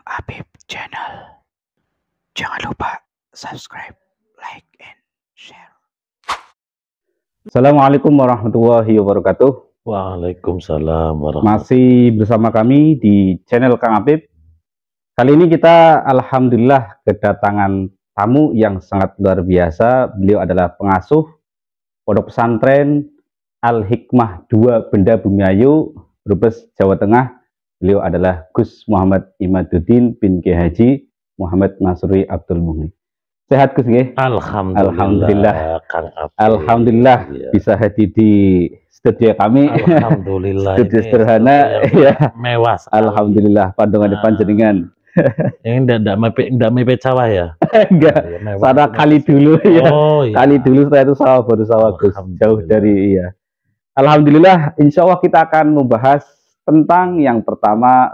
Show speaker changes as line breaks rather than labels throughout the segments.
Habib Channel. Jangan lupa subscribe, like, and share.
Assalamualaikum warahmatullahi wabarakatuh.
Waalaikumsalam warahmatullahi.
Masih bersama kami di channel Kang Habib. Kali ini kita alhamdulillah kedatangan tamu yang sangat luar biasa. Beliau adalah pengasuh Pondok Pesantren Al-Hikmah 2 Benda Bumiayu, Brebes, Jawa Tengah. Beliau adalah Gus Muhammad Imaduddin bin Kiai Haji Muhammad Nasrullah Abdul Muhni. Sehat Gus nggih?
Alhamdulillah. Kang Abdul.
Alhamdulillah
Ya.
bisa hadir di studio kami.
Alhamdulillah.
Studio
ini
sederhana ya.
Mewah.
Alhamdulillah pandangan panjenengan.
Yang enggak mepet sawah ya?
Enggak.
Ya, mewah.
Sana kali dulu ya.
Oh, iya.
Kali dulu saya itu sawah baru sawah Gus. Jauh dari iya. Alhamdulillah, insya Allah kita akan membahas tentang yang pertama,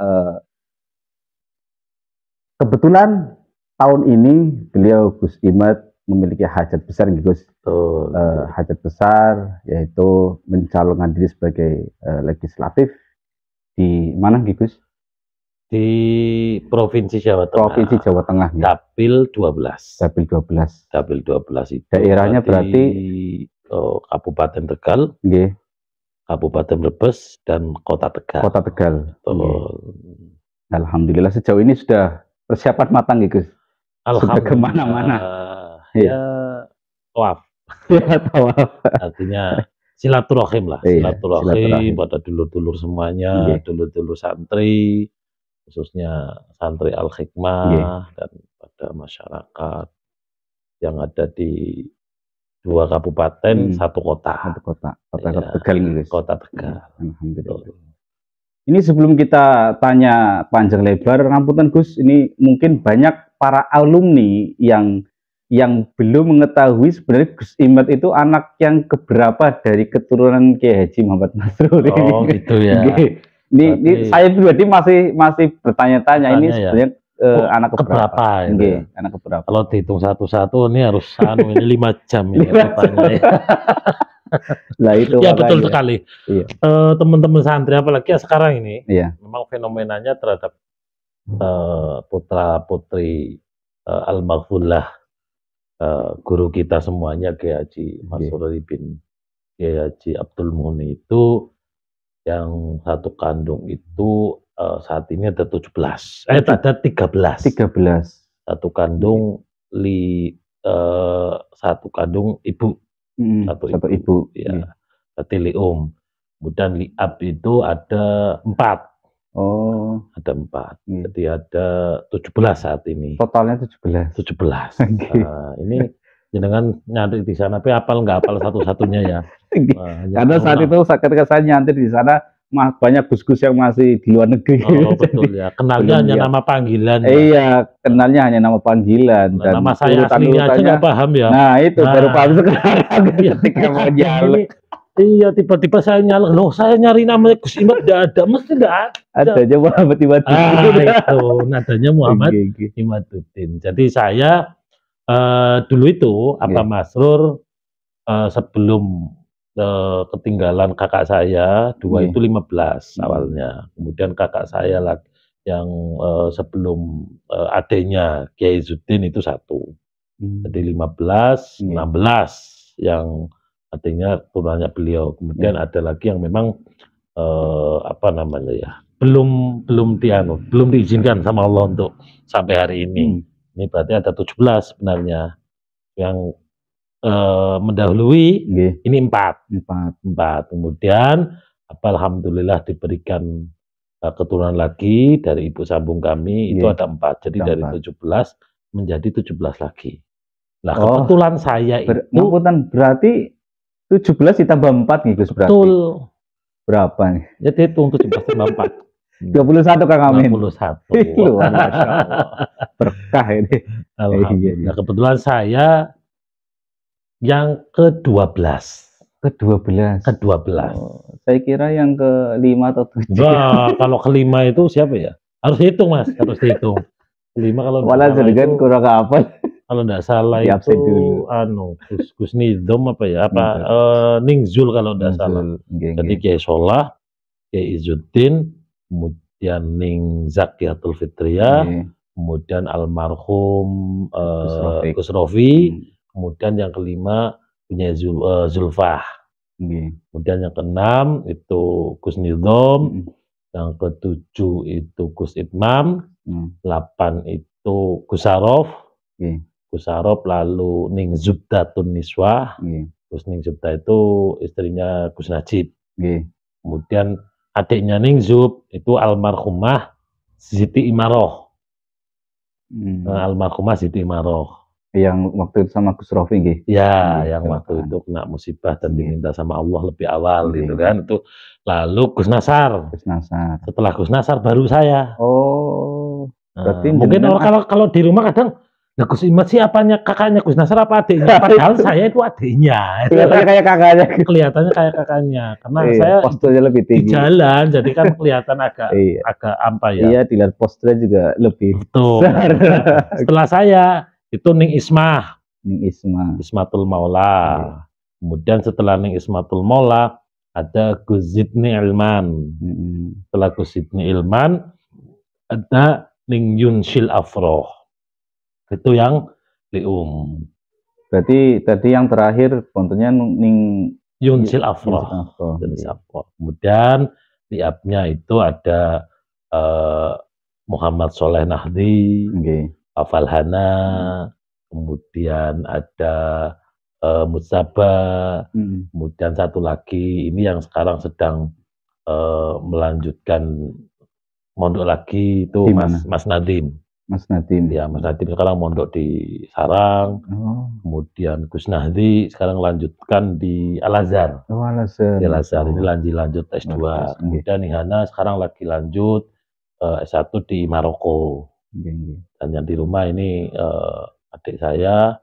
kebetulan tahun ini beliau Gus Imad memiliki hajat besar Gus.
Betul.
Hajat besar yaitu mencalonkan diri sebagai legislatif di mana Gus?
Di Provinsi Jawa Tengah.
Provinsi Jawa Tengah.
Dapil 12.
Dapil 12.
Dapil 12 itu.
Daerahnya berarti
Kabupaten Tegal,
nggih.
Kabupaten Brebes, dan Kota Tegal.
Kota Tegal.
Betul.
Alhamdulillah sejauh ini sudah persiapan matang Gus. Sudah kemana-mana.
Ya, tawaf.
Ya, tawaf.
Artinya silaturahim lah.
Iya,
Silaturahim pada dulur-dulur semuanya, dulur-dulur santri, khususnya santri Al-Hikmah, dan pada masyarakat yang ada di 2 kabupaten, 1 kota.
Satu kota. Kota
Ya,
Tegal Gus.
Kota Tegal.
Alhamdulillah. Ini sebelum kita tanya panjang lebar, ngapunten Gus, ini mungkin banyak para alumni yang belum mengetahui sebenarnya Gus Imad itu anak yang keberapa dari keturunan Kiai Haji Muhammad Nasrullah.
Oh, gitu ya.
Ini saya pribadi masih bertanya-tanya ini
ya.
sebenarnya anak keberapa?
Itu?
Anak keberapa?
Kalau dihitung satu-satu ini harus ini 5 jam ini
5
bertanya ya.
Lah itu
Ya
makanya.
betul sekali.
Iya.
Teman-teman santri apalagi ya sekarang ini,
Iya.
memang fenomenanya terhadap putra putri almarhumlah guru kita semuanya Kiai Haji Nasrullah bin Kiai Haji Abdul Muhni itu yang satu kandung itu saat ini ada 17. Ada 13.
13.
Satu kandung satu kandung ibu. Satu ibu. Ya. Berarti lium. Kemudian liab itu ada 4.
Oh,
ada 4. Jadi ada 17 saat ini.
totalnya 17.
17. Nah, ini jenengan nyantri di sana, tapi apal nggak apal satu-satunya ya.
Karena saat itu ketika saya nyantri di sana banyak gus-gus yang masih di luar negeri.
Oh, betul ya. Kenalnya hanya nama panggilan. Ya.
Iya, kenalnya hanya nama panggilan.
Nah, nama saya aslinya aja nggak paham ya.
Nah, itu baru paham sekarang ketika mau jalan.
Iya, tiba-tiba saya nyala, loh saya nyari nama Gus Imad tidak ada, mesti tidak ada.
Adanya Muhammad Imaduddin.
Itu nadanya Muhammad Imaduddin. Jadi saya dulu itu Masrur sebelum ketinggalan kakak saya 2 itu 15 awalnya. Kemudian kakak saya lagi yang sebelum adenya Kiai Zuddin itu 1. Jadi 15, 16 yang artinya turunannya beliau. Kemudian ada lagi yang memang belum diizinkan sama Allah untuk sampai hari ini. Ini berarti ada 17 sebenarnya yang mendahului. Ini 4. Kemudian alhamdulillah diberikan keturunan lagi dari ibu sambung kami itu ada 4. Jadi dari 17 menjadi 17 lagi. Nah, kebetulan saya itu
berarti 17 ditambah 4 nih Gus berarti.
Betul.
Berapa nih?
Jadi hitung 17 tambah 4.
21 Kang Amin.
21.
Luar Masya Allah. Berkah ini.
Nah, kebetulan saya yang ke-12.
Ke-12. Saya kira yang ke-5 atau 7.
Nah, kalau ke-5 itu siapa ya? Harus hitung Mas, harus dihitung. 5 kalau
malah sedikit kurang apa?
Kalau tidak salah itu Gus Nidom Ningzul kalau tidak salah. Jadi Kiai Solah, Kiai Izzuddin, kemudian ning Zakiatul Fitriyah,
Nggih.
kemudian almarhum
Gus Rofiq.
Gus Rofi,
Hmm.
kemudian yang kelima punya Zulfah,
Nggih.
kemudian yang keenam itu Gus Nidom,
Hmm.
yang ketujuh itu Gus Itmam,
Hmm.
8 itu Gus Sarof,
Nggih.
Gus Sarof, lalu Ning Zubdatun Niswah,
Nggih.
Gus Ning Zubda itu istrinya Gus Najib,
Nggih.
kemudian adiknya Ning Zub itu almarhumah Siti Imaroh,
Hmm.
almarhumah Siti Imaroh.
Yang waktu itu sama Gus Rofi nggih.
Ya,
Nggih,
yang waktu
kecelakaan.
itu kena musibah dan
Nggih.
diminta sama Allah lebih awal
Nggih.
gitu kan. Itu lalu Gus Nasar.
Gus Nasar.
Setelah Gus Nasar baru saya.
Oh, berarti
Mungkin
jenengan
orang kalau di rumah kadang, nah Gus Imat sih apanya kakaknya Gus Nasar apa adiknya? Padahal saya itu adiknya.
kelihatannya kayak kakaknya.
Kelihatannya kayak kakaknya. Karena
Iya,
saya
posturnya lebih
di
tinggi.
jalan, jadi kan kelihatan agak
Iya.
agak apa ya?
Iya, dilihat posturnya juga lebih
Betul.
besar.
Setelah saya itu Ning Ismah,
Ning Isma.
Ismatul Maula.
Iya.
Kemudian setelah Ning Ismatul Maula ada Gus Zidni Ilman.
Hmm.
Setelah Gus Zidni Ilman ada Ning Yunshil Afroh. Itu yang lium.
Berarti tadi yang terakhir pontennya Ning
Yunshil Afroh.
Yunshil Afroh.
Kemudian liabnya itu ada Muhammad Soleh Nahdi,
Nggih.
Afalhana, kemudian ada Mutsaba,
Hmm.
kemudian satu lagi ini yang sekarang sedang melanjutkan mondok lagi itu
Di mana?
Mas Nadim.
Mas Nadim.
Ya, Mas Nadim sekarang mondok di Sarang,
Oh.
kemudian Gus Nahdi sekarang lanjutkan di Al-Azhar.
Oh, Al-Azhar.
Di Al-Azhar ini lanjut S2.
Bagus,
Kemudian Ihana sekarang lagi lanjut S1 di Maroko.
Nggih, nggih.
Dan yang di rumah ini adik saya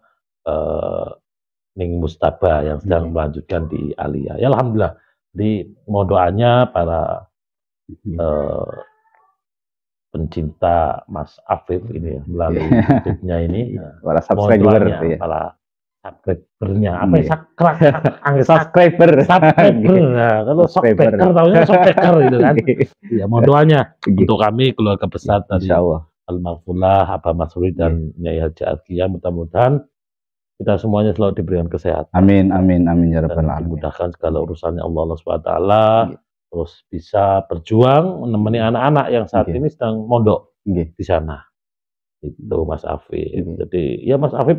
Ning Mustaba yang sedang melanjutkan di Alia. Ya alhamdulillah. Di doanya para pencinta Mas Afif ini ya, melalui YouTube-nya ini.
Para subscriber ya.
Para subscribernya. Apa
Iya.
ya?
Subscriber.
Subscriber. Nah, kalau
Subscriber.
subscriber tahunya subscriber gitu kan. Ya, mohon doanya
Nggih.
untuk kami keluarga besar dari
Insyaallah.
Almarhumah Abah Masruri dan Nyai Haji Arkia, mudah-mudahan kita semuanya selalu diberikan kesehatan.
Amin, amin, amin ya rabbal
Dan
alamin.
dimudahkan segala urusannya Allah SWT.
Nggih.
Terus bisa berjuang menemani anak-anak yang saat
Nggih.
ini sedang mondok
Nggih.
di sana. Itu Mas Afif.
Nggih.
Jadi ya Mas Afif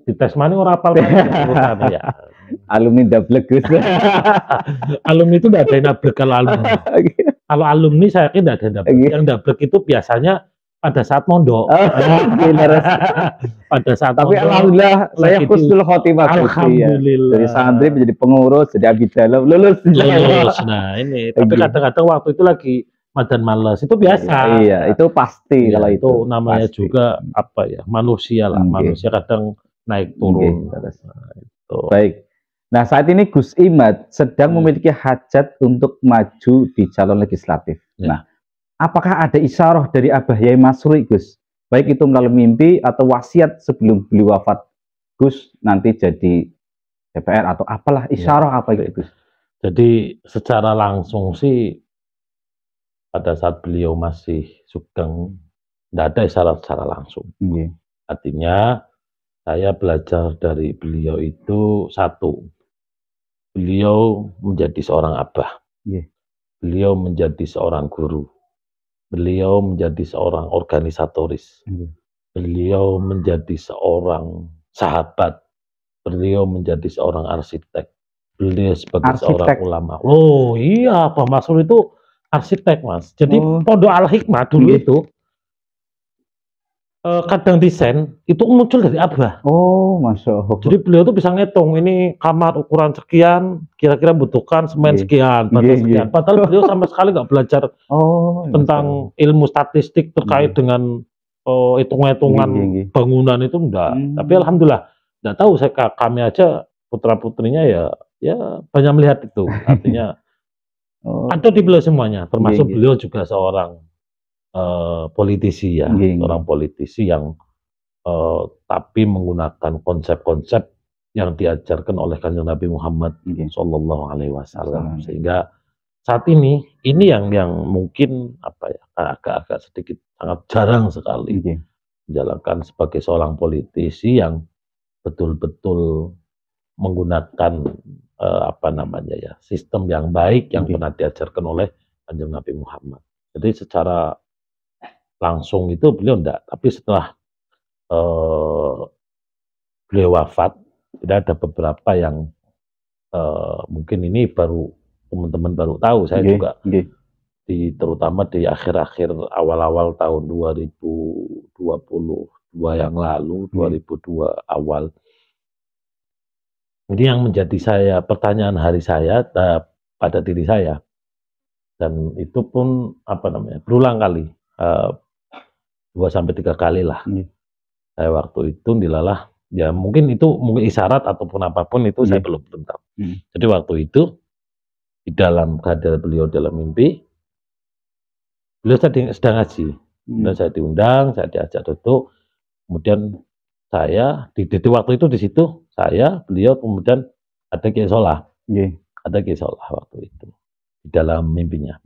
di tes mana orang apal urusannya ya.
Alumni double Gus.
Alumni itu tidak ada yang double kalau alumni. Kalau alumni saya yakin tidak ada yang double.
Nggih.
Yang double itu biasanya pada saat mondok.
Oh, benar.
Pada saat
Tapi
mondok,
alhamdulillah saya
lagi
husnul khotimah Gus, ya.
alhamdulillah.
Dari santri menjadi pengurus, jadi abdi dalam, lulus.
Lulus. Nah ini, tapi
Iya.
kadang-kadang waktu itu lagi madan males, itu biasa.
Iya, itu pasti
Iya,
kalau
itu namanya
pasti.
juga apa ya, manusia lah.
Nggih.
Manusia kadang naik
Nggih,
turun.
terus.
Tuh.
Baik. Nah, saat ini Gus Imad sedang
Hmm.
memiliki hajat untuk maju di calon legislatif.
Ya.
Nah, apakah ada isyarah dari Abah Yai Masruri, Gus? Baik itu melalui mimpi atau wasiat sebelum beliau wafat, Gus nanti jadi DPR atau apalah isyarah apa itu, Gus?
Jadi secara langsung sih pada saat beliau masih sugeng, tidak ada isyarat secara langsung.
Nggih.
Artinya saya belajar dari beliau itu satu, beliau menjadi seorang abah,
Nggih.
beliau menjadi seorang guru, beliau menjadi seorang organisatoris,
Nggih.
beliau menjadi seorang sahabat, beliau menjadi seorang arsitek, beliau sebagai seorang
Arsitek?
ulama. Oh iya, Pak Masrur itu arsitek, Mas. Jadi
Oh.
Pondok Al Hikmah dulu
Nggih.
itu kadang desain itu muncul dari Abah.
Oh, Masya Allah.
Jadi beliau tuh bisa ngitung ini kamar ukuran sekian, kira-kira butuhkan semen
Nggih.
sekian, batas
Nggih,
sekian.
nggih.
Padahal beliau sama sekali nggak belajar
Oh,
tentang ilmu statistik terkait
Nggih.
dengan hitung-hitungan
Nggih, nggih.
bangunan itu enggak.
Hmm.
Tapi alhamdulillah, enggak tahu kami aja putra-putrinya ya banyak melihat itu. Artinya
Oh,
ada di beliau semuanya, termasuk
Nggih, nggih.
beliau juga seorang politisi ya,
Nggih, nggih.
seorang politisi yang tapi menggunakan konsep-konsep yang diajarkan oleh Kanjeng Nabi Muhammad
Nggih.
Shallallahu Alaihi Wasallam,
Wasallam.
sehingga saat ini yang mungkin apa ya, agak-agak sedikit sangat jarang sekali menjalankan sebagai seorang politisi yang betul-betul menggunakan apa namanya ya, sistem yang baik yang pernah diajarkan oleh Kanjeng Nabi Muhammad. Jadi secara langsung itu beliau enggak, tapi setelah beliau wafat, tidak ada beberapa yang mungkin ini baru teman-teman baru tahu. Saya juga terutama di akhir-akhir awal-awal tahun 2022 yang lalu, 2002 awal. Ini yang menjadi pertanyaan hari saya pada diri saya, dan itu pun apa namanya berulang kali, 2-3 kali lah. Saya waktu itu dilalah, ya mungkin isyarat ataupun apapun itu saya belum tahu. Jadi waktu itu di dalam kehadiran beliau dalam mimpi, beliau sedang ngaji, dan saya diundang, saya diajak duduk, kemudian saya di waktu itu di situ beliau kemudian ada Kiai Solah, ada Kiai Solah waktu itu di dalam mimpinya.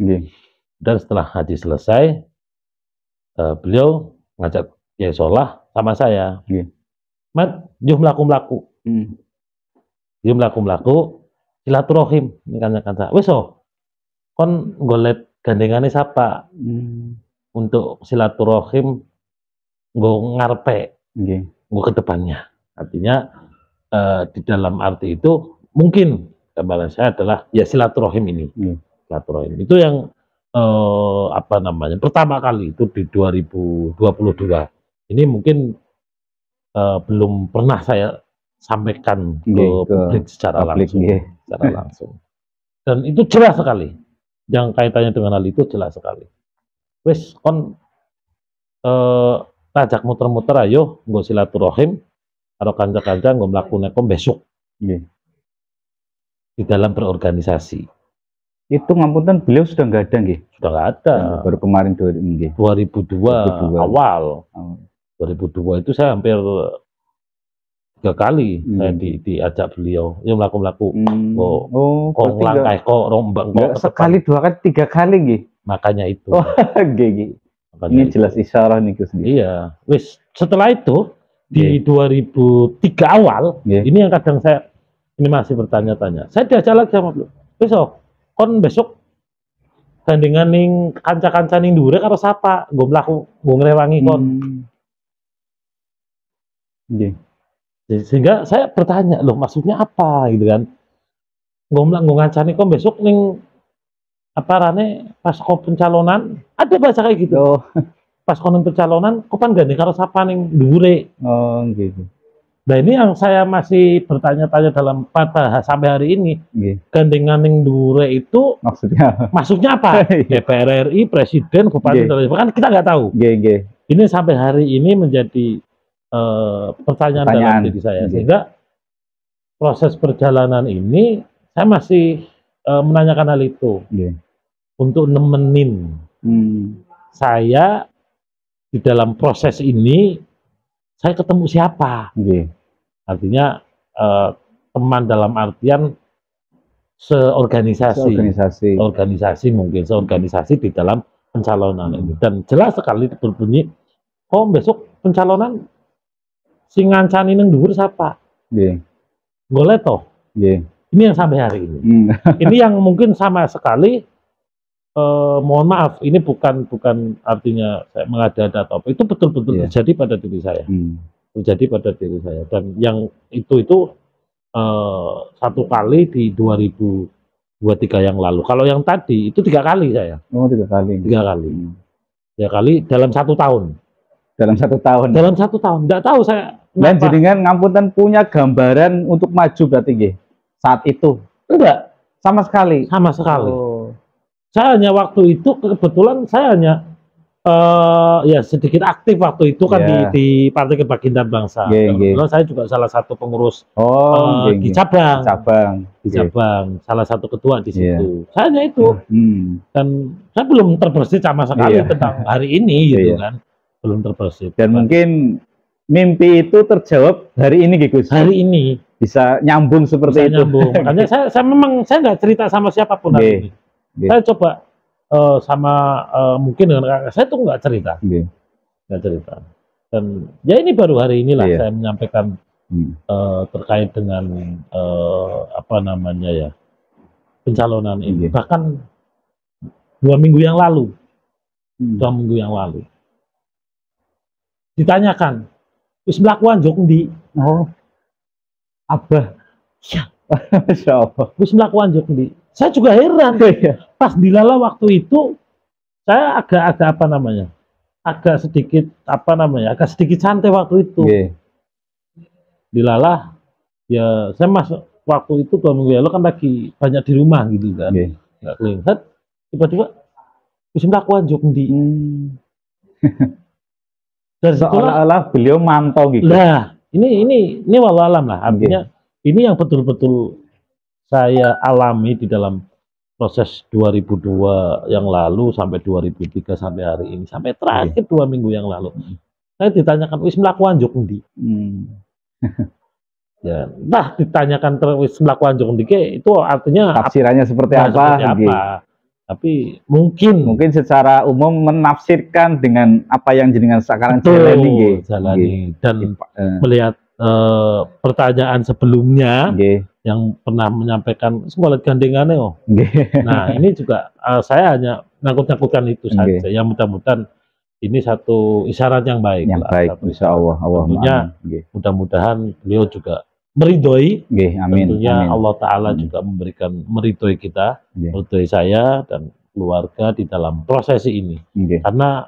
Dan setelah ngaji selesai, beliau ngajak Kiai Solah sama saya, Mat, yuk melaku, yuk melaku, silaturahim, ini kan saya, wes kon golet gandengannya siapa untuk silaturahim, gue ngarepe, gue ke depannya. Artinya di dalam arti itu mungkin gambaran saya adalah ya silaturahim ini. Silaturahim itu yang apa namanya pertama kali itu di 2022. Ini mungkin belum pernah saya sampaikan ke publik secara langsung. Dan itu jelas sekali. Yang kaitannya dengan hal itu jelas sekali. Wes kon tajak muter-muter ayo nggo silaturahim karo kanca-kanca nggo mlakune besok di dalam berorganisasi.
Itu ngapunten beliau sudah nggak ada nggih?
Sudah nggak ada.
Baru kemarin
2002 awal. 2002 itu saya hampir 3 kali saya diajak beliau, ya mlaku-mlaku. Kok langkah kok rombang kok
sekali 2 kali 3 kali nggih.
Makanya itu.
Nggih. Ini jelas isyarah nih Gus.
Iya, wis setelah itu di 2003 awal, ini yang kadang saya ini masih bertanya-tanya. Saya diajak lagi sama beliau. Besok, kon besok gandengan ning kanca-kanca ning dhuwure karo sapa? Nggo mlaku, nggo ngrewangi kon. Sehingga saya bertanya, loh maksudnya apa gitu kan? Nggo ngancani kon besok ning apa rane pas kau pencalonan ada bahasa kayak gitu. Pas kau pencalonan kau kan gandeng karo sapa ning dhuwure.
Gitu.
Nah ini yang saya masih bertanya-tanya dalam sampai hari ini. Gandengan ning dhuwure itu maksudnya apa? DPR RI, presiden, bupati, kan kita nggak tahu. Ini sampai hari ini menjadi pertanyaan dalam diri saya. Sehingga proses perjalanan ini saya masih menanyakan hal itu untuk nemenin saya di dalam proses ini. Saya ketemu siapa? Artinya teman dalam artian seorganisasi mungkin seorganisasi di dalam pencalonan ini. Dan jelas sekali berbunyi, oh besok pencalonan sing ngancani nang dhuwur siapa? Boleh toh? Ini yang sampai hari ini. Ini yang mungkin sama sekali mohon maaf, ini bukan artinya saya mengada-ada atau apa. Itu betul-betul terjadi pada diri saya. Terjadi pada diri saya. Dan yang itu 1 kali di 2023 yang lalu. Kalau yang tadi itu 3 kali saya.
3 kali.
3 kali. 3 kali dalam 1 tahun.
Dalam 1 tahun.
Dalam 1 tahun. Enggak tahu saya.
Dan jaringan ngapunten punya gambaran untuk maju berarti nggih. Saat itu.
Enggak.
Sama sekali.
Sama sekali. Saya hanya waktu itu kebetulan saya hanya ya sedikit aktif waktu itu kan di Partai Kebangkitan Bangsa. Kebetulan saya juga salah satu pengurus di cabang. Di cabang, salah satu ketua di situ. Saya hanya itu. Dan saya belum terbersih sama sekali tentang hari ini gitu kan. Belum terbersih.
Dan mungkin mimpi itu terjawab hari ini Gus.
Hari ini
bisa nyambung seperti itu.
Makanya saya memang nggak cerita sama siapapun hari ini. Saya coba sama mungkin dengan kakak saya tuh nggak cerita. Nggak cerita. Dan ya ini baru hari inilah saya menyampaikan terkait dengan apa namanya ya, pencalonan ini. Bahkan 2 minggu yang lalu, 2 minggu yang lalu ditanyakan, wis mlakuan jok ndi? Oh, abah, ya, Masya Allah. Wis mlakuan jok ndi? Saya juga heran. Pas dilala waktu itu, saya agak apa namanya, agak sedikit santai waktu itu. Dilala, ya saya masuk waktu itu 2 minggu lalu kan lagi banyak di rumah gitu kan, nggak kelihatan. Tiba-tiba bisa melakukan jok ndi. Dari seolah-olah beliau mantau gitu. Nah, ini wallahualam lah. Artinya ini yang betul-betul saya alami di dalam proses 2002 yang lalu sampai 2003 sampai hari ini, sampai terakhir 2 minggu yang lalu. Saya ditanyakan wis melakukan jok ndi. Ya, nah ditanyakan terus melakukan jok ndi itu artinya tafsirannya seperti apa? Tapi mungkin secara umum menafsirkan dengan apa yang jenengan sekarang jalani dan melihat pertanyaan sebelumnya yang pernah menyampaikan sekolah gandengannya. Nah ini juga saya hanya nakut-nakutkan itu saja. Yang mudah-mudahan ini satu isyarat yang baik. Yang baik, insya Allah. Tentunya mudah-mudahan beliau juga meridhoi, tentunya Allah Ta'ala juga meridhoi kita, meridhoi saya dan keluarga di dalam prosesi ini. Karena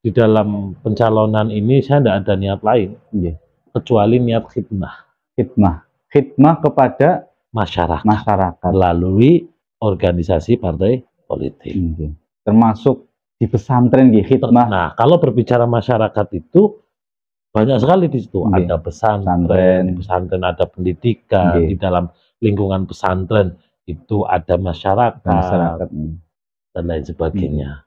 di dalam pencalonan ini saya tidak ada niat lain, kecuali niat khidmah kepada masyarakat melalui organisasi partai politik. Termasuk di pesantren, khidmah. Nah, kalau berbicara masyarakat itu banyak sekali di situ. Ada pesantren, ada pendidikan, di dalam lingkungan pesantren itu ada masyarakat dan lain sebagainya.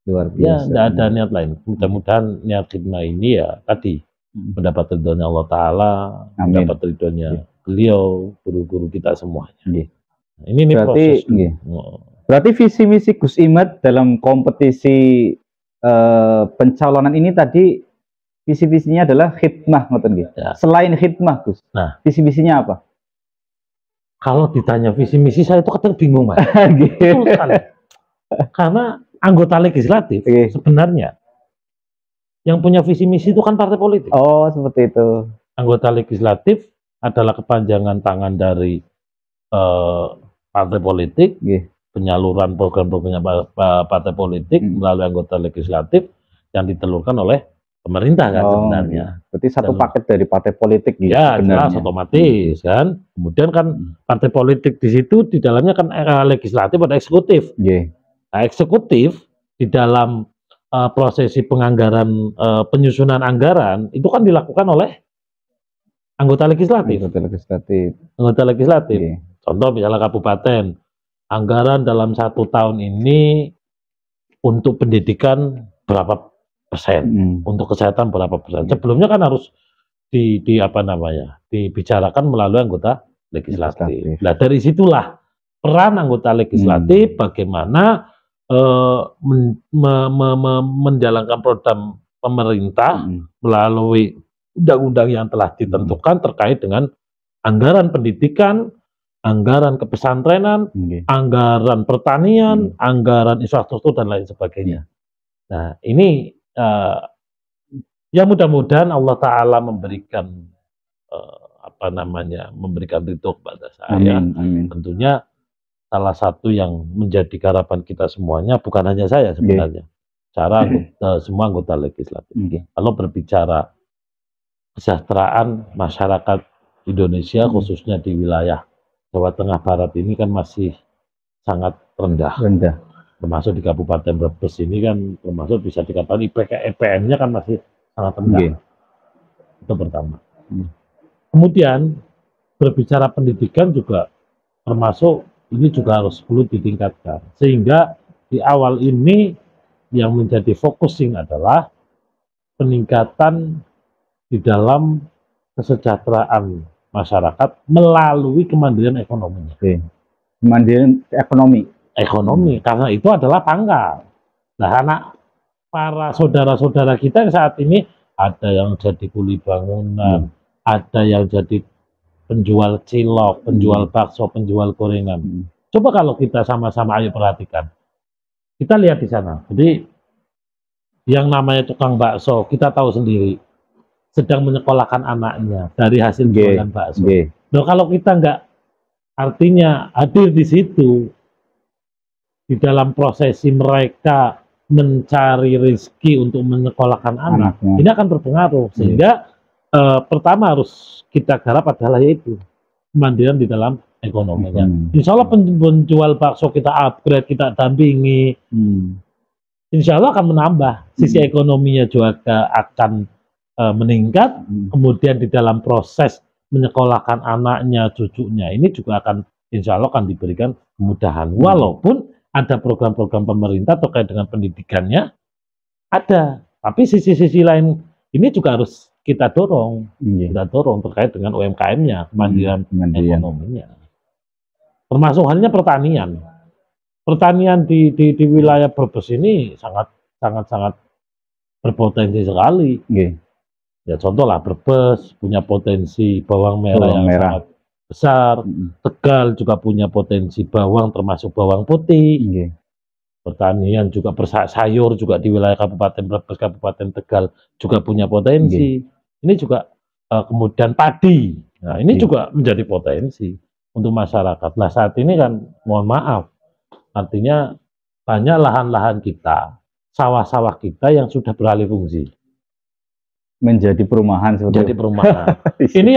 Luar biasa. Ya, tidak ada niat lain. Mudah-mudahan niat khidmah ini ya tadi mendapat ridhonya Allah Ta'ala, mendapat ridhonya beliau, guru-guru kita semuanya. Ini berarti proses. Berarti visi misi Gus Imad dalam kompetisi pencalonan ini tadi visi-visinya adalah khidmah, Selain khidmah, Gus, visi-misinya apa? Kalau ditanya visi misi saya itu kadang bingung, Mas. Karena anggota legislatif sebenarnya yang punya visi misi itu kan partai politik. Oh, seperti itu. Anggota legislatif adalah kepanjangan tangan dari partai politik, penyaluran program-programnya partai politik melalui anggota legislatif yang ditelurkan oleh pemerintah kan sebenarnya. Berarti satu paket dari partai politik gitu. Ya, jelas otomatis kan. Kemudian kan partai politik di situ di dalamnya kan legislatif ada eksekutif. Nah, eksekutif di dalam prosesi penganggaran penyusunan anggaran itu kan dilakukan oleh anggota legislatif. Anggota legislatif. Contoh misalnya kabupaten, anggaran dalam 1 tahun ini untuk pendidikan berapa persen, untuk kesehatan berapa persen. Sebelumnya kan harus dibicarakan melalui anggota legislatif. Nah, dari situlah peran anggota legislatif bagaimana menjalankan program pemerintah melalui undang-undang yang telah ditentukan terkait dengan anggaran pendidikan, anggaran kepesantrenan, anggaran pertanian, anggaran infrastruktur dan lain sebagainya. Nah, ini ya mudah-mudahan Allah Ta'ala memberikan memberikan ridho kepada saya. Amin. Tentunya salah satu yang menjadi harapan kita semuanya, bukan hanya saya sebenarnya, semua anggota legislatif. Kalau berbicara kesejahteraan masyarakat Indonesia, khususnya di wilayah Jawa Tengah Barat ini kan masih sangat rendah. Termasuk di Kabupaten Brebes ini kan termasuk bisa dikatakan IPM-nya kan masih sangat rendah. Itu pertama. Kemudian berbicara pendidikan juga termasuk ini juga harus perlu ditingkatkan. Sehingga di awal ini yang menjadi focusing adalah peningkatan di dalam kesejahteraan masyarakat melalui kemandirian ekonominya.
Mandiri ekonomi.
Karena itu adalah pangkal. Nah, anak para saudara-saudara kita yang saat ini ada yang jadi kuli bangunan, ada yang jadi penjual cilok, penjual bakso, penjual gorengan. Coba kalau kita sama-sama ayo perhatikan. Kita lihat di sana. Jadi yang namanya tukang bakso, kita tahu sendiri sedang menyekolahkan anaknya dari hasil jualan bakso. Nah, kalau kita nggak artinya hadir di situ di dalam prosesi mereka mencari rezeki untuk menyekolahkan anak, ini akan berpengaruh. Sehingga pertama harus kita garap adalah yaitu kemandirian di dalam ekonominya. Insya Allah penjual bakso kita upgrade, kita dampingi, insya Allah akan menambah sisi ekonominya juga akan meningkat. Kemudian di dalam proses menyekolahkan anaknya, cucunya, ini juga akan insya Allah akan diberikan kemudahan. Walaupun ada program-program pemerintah terkait dengan pendidikannya, ada. Tapi sisi-sisi lain ini juga harus kita dorong. Kita dorong terkait dengan UMKM-nya, kemandirian ekonominya. Termasuk halnya pertanian. Pertanian di wilayah Brebes ini sangat berpotensi sekali. Ya contoh lah, Brebes punya potensi bawang merah yang sangat besar. Tegal juga punya potensi bawang, termasuk bawang putih. Pertanian juga sayur juga di wilayah Kabupaten Brebes, Kabupaten Tegal juga punya potensi. Ini juga kemudian padi. Nah, ini juga menjadi potensi untuk masyarakat. Nah, saat ini kan mohon maaf, artinya banyak lahan-lahan kita, sawah-sawah kita yang sudah beralih fungsi.
Menjadi perumahan sebetulnya.
Menjadi perumahan. Ini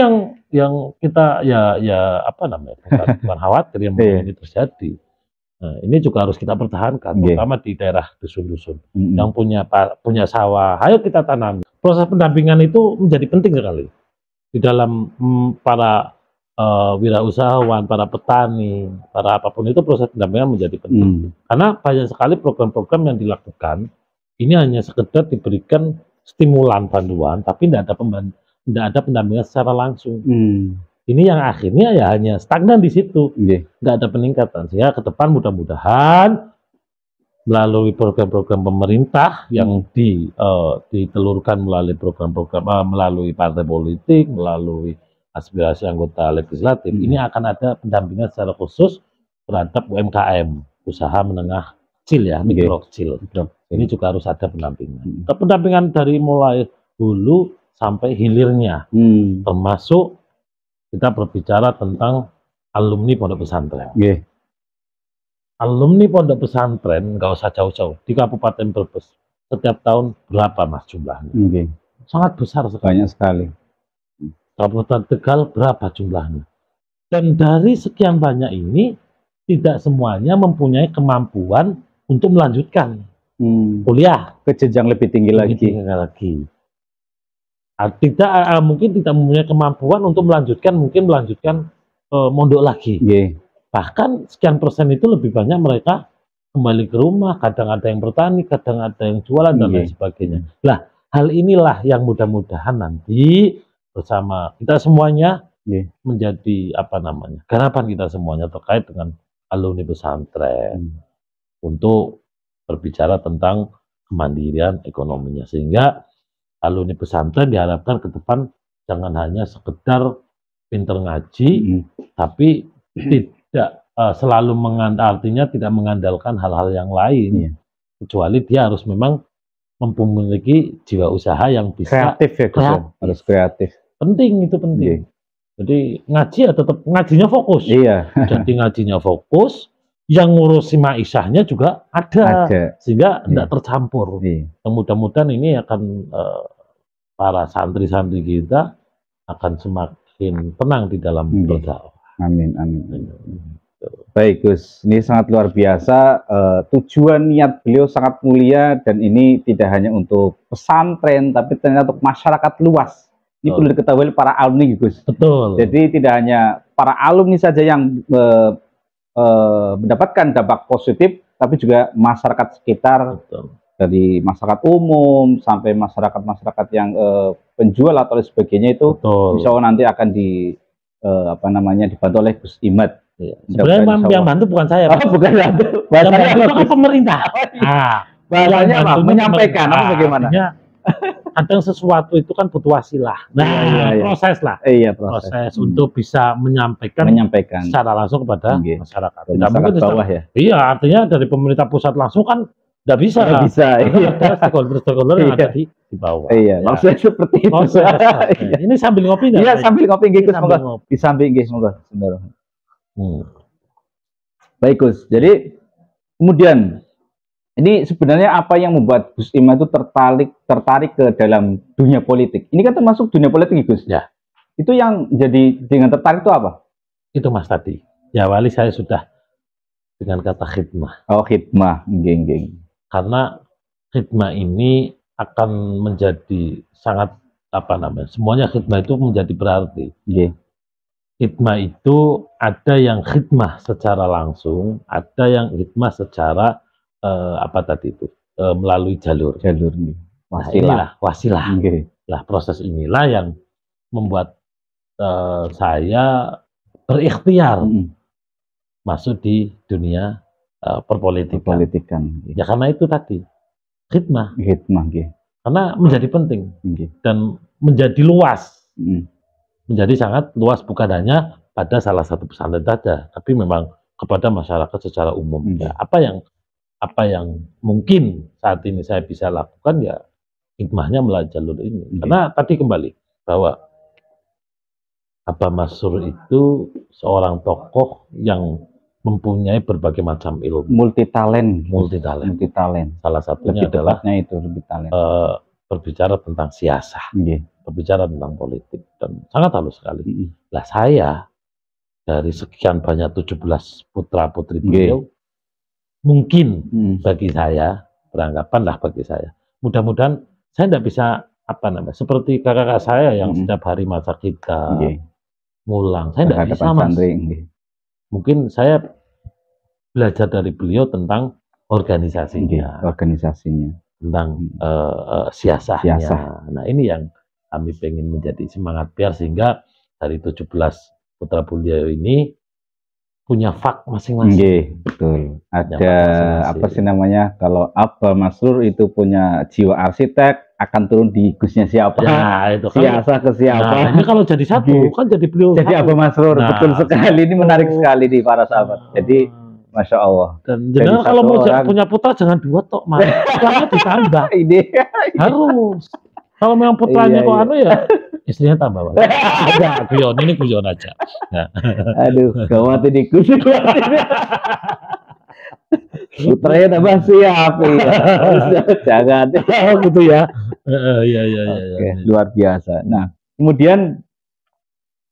yang kita ya apa namanya? Bukan khawatir yang ini terjadi. Nah, ini juga harus kita pertahankan, terutama di daerah dusun-dusun yang punya sawah. Ayo kita tanam. Proses pendampingan itu menjadi penting sekali di dalam para wirausahawan, para petani, para apapun itu, proses pendampingan menjadi penting. Karena banyak sekali program-program yang dilakukan ini hanya sekedar diberikan stimulan bantuan, tapi tidak ada pendampingan secara langsung. Ini yang akhirnya ya hanya stagnan di situ, nggak ada peningkatan. Sehingga ke depan mudah-mudahan melalui program-program pemerintah yang ditelurkan melalui program-program, melalui partai politik, melalui aspirasi anggota legislatif, ini akan ada pendampingan secara khusus terhadap UMKM, usaha menengah kecil ya, mikro kecil. Ini juga harus ada pendampingan. Pendampingan dari mulai hulu sampai hilirnya, termasuk kita berbicara tentang alumni pondok pesantren. Alumni pondok pesantren nggak usah jauh-jauh di Kabupaten Brebes setiap tahun berapa mas jumlahnya? Sangat besar sekali.
Banyak sekali.
Kabupaten Tegal berapa jumlahnya? Dan dari sekian banyak ini tidak semuanya mempunyai kemampuan untuk melanjutkan kuliah
ke jenjang lebih tinggi lagi.
Mungkin tidak mempunyai kemampuan untuk melanjutkan mondok lagi. Bahkan sekian persen itu lebih banyak mereka kembali ke rumah, kadang ada yang bertani, kadang ada yang jualan dan lain sebagainya. Lah, hal inilah yang mudah-mudahan nanti bersama kita semuanya menjadi garapan kita semuanya terkait dengan alumni pesantren untuk berbicara tentang kemandirian ekonominya, sehingga alumni pesantren diharapkan ke depan jangan hanya sekedar pinter ngaji, tapi tidak selalu artinya tidak mengandalkan hal-hal yang lain, kecuali dia harus memang memiliki jiwa usaha yang bisa
kreatif ya, harus kreatif.
Penting, itu penting. Jadi ngaji ya tetap ngajinya fokus. Jadi ngajinya fokus, yang ngurusi maisahnya juga ada. Sehingga tidak tercampur. Mudah-mudahan ini akan para santri-santri kita akan semakin tenang di dalam berdakwah. Amin.
Baik Gus, ini sangat luar biasa. Tujuan niat beliau sangat mulia, dan ini tidak hanya untuk pesantren, tapi ternyata untuk masyarakat luas. Ini perlu diketahui para alumni, Gus.
Betul.
Jadi tidak hanya para alumni saja yang mendapatkan dampak positif, tapi juga masyarakat sekitar. Dari masyarakat umum sampai masyarakat yang penjual atau sebagainya itu, insya Allah nanti akan dibantu oleh Gus Imad
Iya. Sebenarnya yang bantu bukan saya.
Oh, bukan bantu.
Yang bantu itu kan pemerintah. Nah,
bahasanya apa? Menyampaikan apa bagaimana?
Kadang sesuatu itu kan butuh wasilah. Nah, proses lah.
Iya, proses.
Untuk bisa menyampaikan secara langsung kepada masyarakat. Tidak mungkin bawah ya. Iya, artinya dari pemerintah pusat langsung kan tidak bisa.
Tidak bisa.
Ada stakeholder yang ada di bawah.
Iya, maksudnya seperti itu.
Ini sambil ngopi nggak?
Iya, sambil ngopi Gus, monggo. Di samping Gus, monggo. Baik Gus. Jadi kemudian ini sebenarnya apa yang membuat Gus Ima itu tertarik ke dalam dunia politik? Ini kan termasuk dunia politik, Gus.
Ya.
Itu yang jadi dengan tertarik itu apa?
Itu Mas tadi. Ya, awali saya sudah dengan kata khidmah.
Oh, khidmah. Geng.
Karena khidmah ini akan menjadi sangat semuanya khidmah itu menjadi berarti. Khidmah itu ada yang khidmah secara langsung, ada yang khidmah secara melalui jalur. Wasilah. Nah, proses inilah yang membuat saya berikhtiar masuk di dunia perpolitikan. Ya karena itu tadi khidmah. Karena menjadi penting dan menjadi luas. Menjadi sangat luas, bukan hanya pada salah satu pesantren saja, tapi memang kepada masyarakat secara umum. Ya, apa yang mungkin saat ini saya bisa lakukan ya hikmahnya melalui jalur ini. Karena tadi kembali bahwa Abah Mansur itu seorang tokoh yang mempunyai berbagai macam ilmu. Multi talent. Salah satunya adalah
lebih talent.
Berbicara tentang siasah. Berbicara tentang politik dan sangat halus sekali. Lah saya dari sekian banyak 17 putra putri beliau mungkin bagi saya beranggapanlah bagi saya mudah-mudahan saya tidak bisa seperti kakak saya yang setiap hari maca kita ngulang, saya tidak bisa Mas. Mungkin saya belajar dari beliau tentang organisasinya tentang siasahnya. Nah ini yang kami pengen menjadi semangat biar sehingga dari 17 putra beliau ini punya fak masing-masing.
Betul. Ada kalau Abah Mansur itu punya jiwa arsitek akan turun di Gusnya siapa?
Ya, itu kan.
Siasah ke siapa?
Nah, ini kalau jadi satu kan jadi beliau.
Jadi Abah Mansur betul sekali. Ini menarik sekali nih para sahabat. Jadi Masya Allah.
Dan jangan kalau mau punya putra jangan 2 tok, Mas. Putranya ditambah. Harus. Kalau memang putranya kok ya istrinya tambah. Ada guyon aja. Nah.
Aduh, gawat ini Gus. Putranya tambah siap ya. Jangan.
Oh gitu ya. Iya.
Luar biasa. Nah, kemudian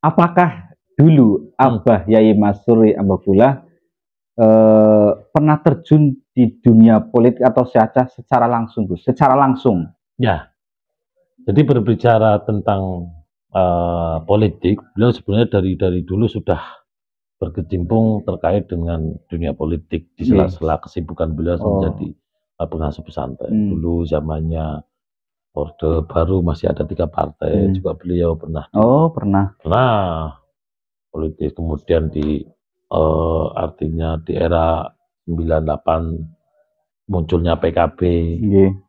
apakah dulu Abah Yai Mansur Ambaqullah pernah terjun di dunia politik atau siasah secara langsung, Gus? Secara langsung.
Ya. Jadi berbicara tentang politik, beliau sebenarnya dari dulu sudah berkecimpung terkait dengan dunia politik di sela-sela kesibukan beliau menjadi pengasuh pesantren. Dulu zamannya Orde Baru masih ada 3 partai, juga beliau pernah. Pernah politik, kemudian artinya di era 98 munculnya PKB.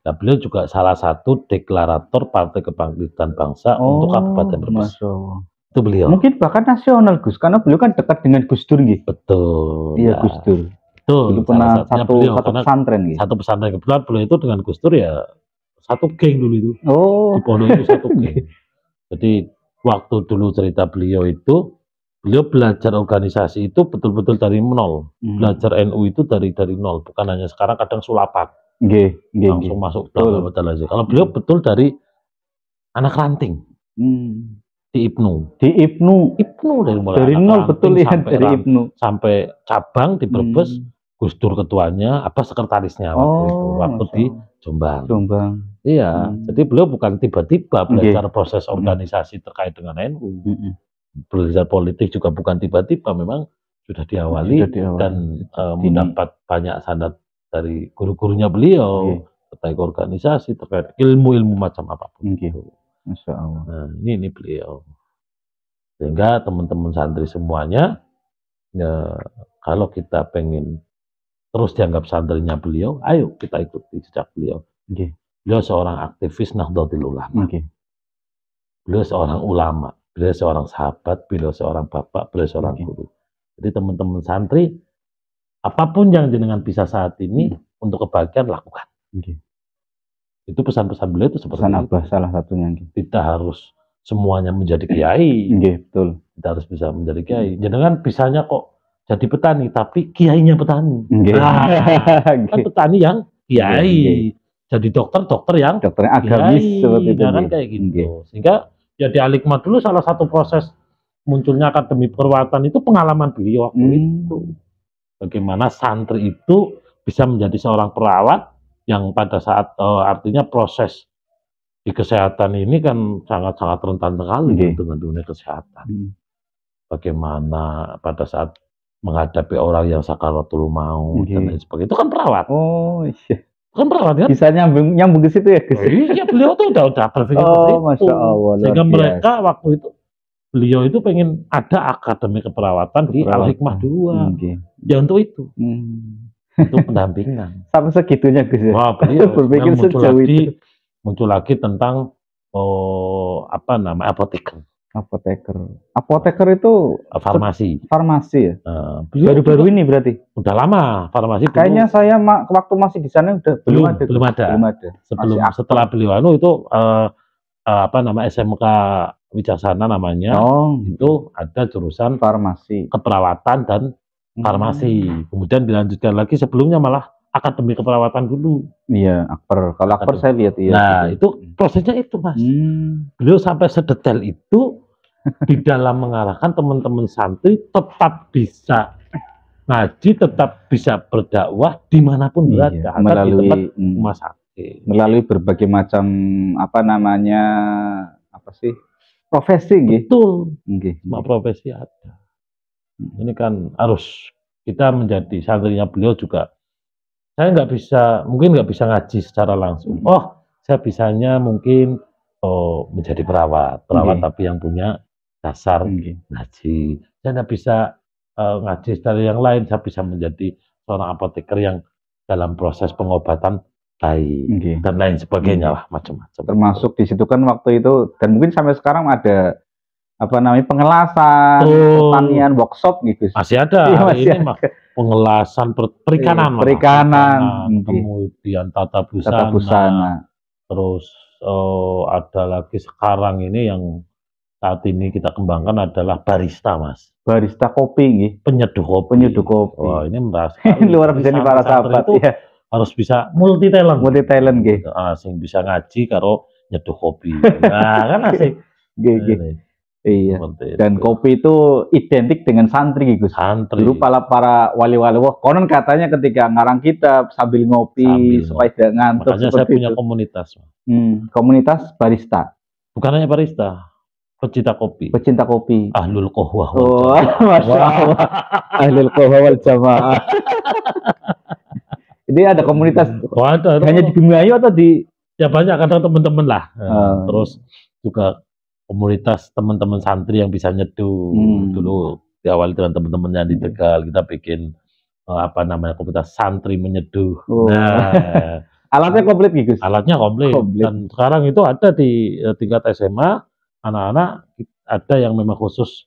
Nah, beliau juga salah satu deklarator Partai Kebangkitan Bangsa untuk Kabupaten Brebes. Itu beliau.
Mungkin bahkan nasional, Gus, karena beliau kan dekat dengan Gus Dur.
Betul.
Iya, Gus Dur.
Betul.
Dulu pernah satu pesantren.
Satu pesantren, kebetulan beliau itu dengan Gus Dur ya satu geng dulu itu. Di pondok itu satu geng. Jadi waktu dulu cerita beliau itu, beliau belajar organisasi itu betul-betul dari nol. Belajar NU itu dari nol, bukan hanya sekarang kadang sulapan. Langsung masuk dalam aja. Kalau beliau betul dari anak ranting. Di Ibnu dari mulai
dari nol, betul ya, dari Ibnu
sampai cabang di Brebes. Gus Dur ketuanya, apa sekretarisnya waktu di Jombang. Iya, jadi beliau bukan tiba-tiba belajar proses organisasi terkait dengan NU. Belajar politik juga bukan tiba-tiba, memang sudah diawali dan mendapat banyak sanad dari guru-gurunya beliau terkait organisasi, terkait ilmu-ilmu macam apapun.
Masya Allah.
Nah, ini beliau. Sehingga teman-teman santri semuanya Ya, kalau kita pengen terus dianggap santrinya beliau, ayo kita ikuti jejak beliau.
Nggih.
Beliau seorang aktivis Nahdlatul Ulama.
Nggih.
Beliau seorang ulama, beliau seorang sahabat, beliau seorang bapak, beliau seorang
Oke.
guru. Jadi teman-teman santri, apapun yang jenengan bisa saat ini untuk kebahagiaan lakukan.
Nggih.
Itu pesan-pesan beliau itu seperti
Pesan
itu.
Abah salah satunya nggih.
Tidak harus semuanya menjadi kiai.
Nggih, betul.
Kita harus bisa menjadi kiai. Jenengan bisanya kok jadi petani, tapi kiainya petani.
Nggih.
Nah, kan
Nggih.
petani yang kiai.
Nggih.
Jadi dokter yang
Dokternya agamis
kiai.
seperti itu.
Nah, kan
nggih.
kayak gitu.
Nggih.
Sehingga ya di Al-Hikmah dulu salah satu proses munculnya Akademi Perawatan itu pengalaman beliau waktu itu. Bagaimana santri itu bisa menjadi seorang perawat yang pada saat artinya proses di kesehatan ini kan sangat-sangat rentan sekali
Nggih.
dengan dunia kesehatan. Bagaimana pada saat menghadapi orang yang sakaratul maut dan lain sebagainya, itu kan perawat.
Oh, iya.
Kan perawat kan?
Bisa nyambung ke situ ya, Gus?
Iya, beliau tuh udah berpikir seperti itu.
Masya Allah,
Sehingga
luar
mereka waktu itu beliau itu pengen ada akademi keperawatan di Al-Hikmah 2.
Nggih.
Ya untuk itu. Itu pendampingan.
Sampai segitunya, Gus ya?
Wah, beliau
berpikir sejauh itu.
Muncul lagi tentang apa nama apoteker.
Apoteker itu
farmasi.
Farmasi ya?
Baru-baru
ini berarti?
Udah lama farmasi.
Kayaknya saya waktu masih di sana udah belum ada.
Setelah beliau itu apa nama SMK Wicaksana namanya. Itu ada jurusan
farmasi,
keperawatan dan farmasi. Kemudian dilanjutkan lagi sebelumnya malah Akademi Keperawatan dulu.
Iya, Akper. Kalau Akper saya lihat iya.
Nah, itu prosesnya itu, Mas. Beliau sampai sedetail itu di dalam mengarahkan teman-teman santri tetap bisa ngaji, tetap bisa berdakwah dimanapun berada,
melalui
di tempat rumah sakit.
Melalui berbagai macam profesi,
betul. Semua profesi ada. Ini kan harus kita menjadi santrinya beliau juga. Saya mungkin nggak bisa ngaji secara langsung. Saya bisanya mungkin menjadi perawat tapi yang punya dasar ngaji. Saya nggak bisa ngaji secara yang lain. Saya bisa menjadi seorang apoteker yang dalam proses pengobatan baik dan lain sebagainya lah, macam-macam.
Termasuk di situ kan waktu itu dan mungkin sampai sekarang ada pengelasan, pertanian, workshop gitu.
Masih ada. Ini pengelasan perikanan. Kemudian tata busana. Terus ada lagi sekarang ini yang saat ini kita kembangkan adalah barista, Mas.
Barista kopi,
penyeduh kopi. Wah, ini merasa
luar biasa nih para sahabat
itu harus bisa multi talent
gitu.
Sing bisa ngaji karo nyeduh kopi. Nah, kan asik.
Iya. Dan kopi itu identik dengan santri, Gus. Dulu para wali-wali, konon katanya ketika ngarang kitab sambil ngopi supaya tidak ngantuk.
Makanya saya punya komunitas.
Komunitas barista.
Bukan hanya barista, pecinta kopi. Ahlul Qahwah.
Masya Allah. Ahlul Qahwah wal Jamaah. Ini ada komunitas.
Ada.
Hanya di Bumi Ayu atau di?
Ya banyak, kadang teman-teman lah. Terus juga komunitas teman-teman santri yang bisa nyeduh. Dulu diawali dengan teman-temannya di Tegal, kita bikin komunitas santri menyeduh. Nah,
alatnya komplit gitu.
Alatnya komplit. Dan sekarang itu ada di tingkat SMA, anak-anak ada yang memang khusus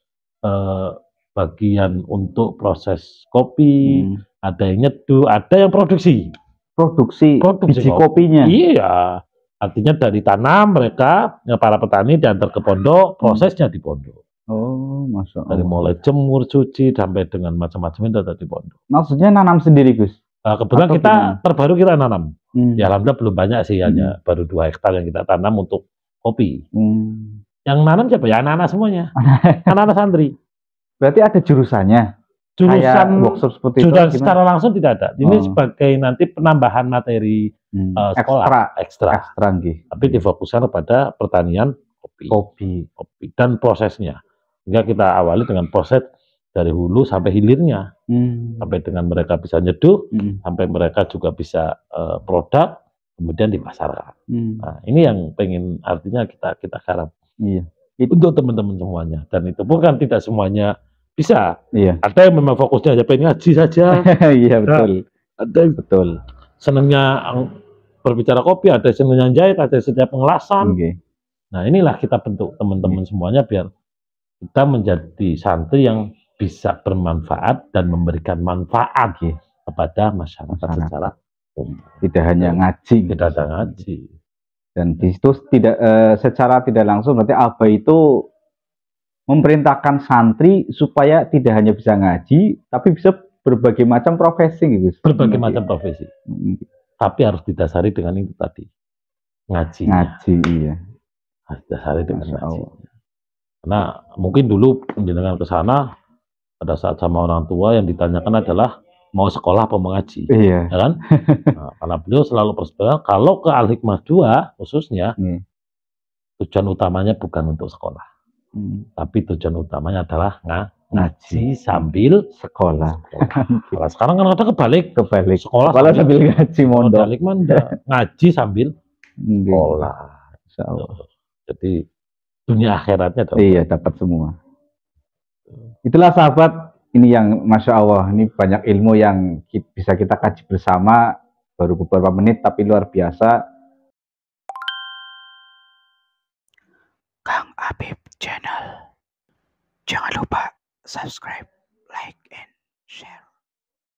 bagian untuk proses kopi, ada yang nyeduh, ada yang produksi
biji kopinya.
Iya. Artinya dari tanam mereka, para petani diantar ke pondok, prosesnya di pondok.
Masya Allah.
Dari mulai jemur, cuci, sampai dengan macam-macam itu ada di pondok.
Maksudnya nanam sendiri, Gus?
Kebetulan terbaru kita nanam. Ya alhamdulillah belum banyak sih, hanya baru 2 hektar yang kita tanam untuk kopi. Yang nanam siapa? Ya anak-anak semuanya. Anak-anak santri.
Berarti ada jurusannya?
Jurusan workshop seperti itu secara langsung tidak ada. Ini sebagai nanti penambahan materi sekolah ekstra. Tapi difokuskan pada pertanian kopi dan prosesnya. Hingga kita awali dengan proses dari hulu sampai hilirnya, sampai dengan mereka bisa nyeduh, sampai mereka juga bisa produk, kemudian dipasarkan. Nah, ini yang pengen artinya kita garap untuk teman-teman semuanya. Dan itu pun kan tidak semuanya Bisa.
Iya.
Ada yang memang fokusnya aja pengen ngaji saja.
Iya betul.
Ada yang
Betul.
senangnya berbicara kopi, ada yang senangnya jahit, ada yang setiap pengelasan.
Oke.
Nah inilah kita bentuk teman-teman semuanya biar kita menjadi santri yang bisa bermanfaat dan memberikan manfaat kepada masyarakat secara umum.
Tidak hanya ngaji.
Tidak ada ngaji.
Dan di situ tidak secara tidak langsung berarti Abah itu memerintahkan santri supaya tidak hanya bisa ngaji, tapi bisa berbagai macam profesi gitu.
Berbagai macam profesi. Tapi harus didasari dengan itu tadi. Ngaji.
Ngaji, iya.
Harus didasari dengan ngaji. Karena mungkin dulu penjenengan ke sana pada saat sama orang tua yang ditanyakan adalah mau sekolah apa mengaji,
iya.
Ya kan? Nah, karena beliau selalu bersepakat kalau ke Al-Hikmah 2 khususnya tujuan utamanya bukan untuk sekolah, tapi tujuan utamanya adalah ngaji sambil sekolah. Kalau sekarang kan ada kebalik, sekolah sambil ngaji mondok, ngaji sambil sekolah. Jadi dunia akhiratnya
dapat semua. Itulah sahabat, ini yang Masya Allah, ini banyak ilmu yang bisa kita kaji bersama, baru beberapa menit tapi luar biasa.
Kang Apip Channel. Jangan lupa subscribe, like, and share.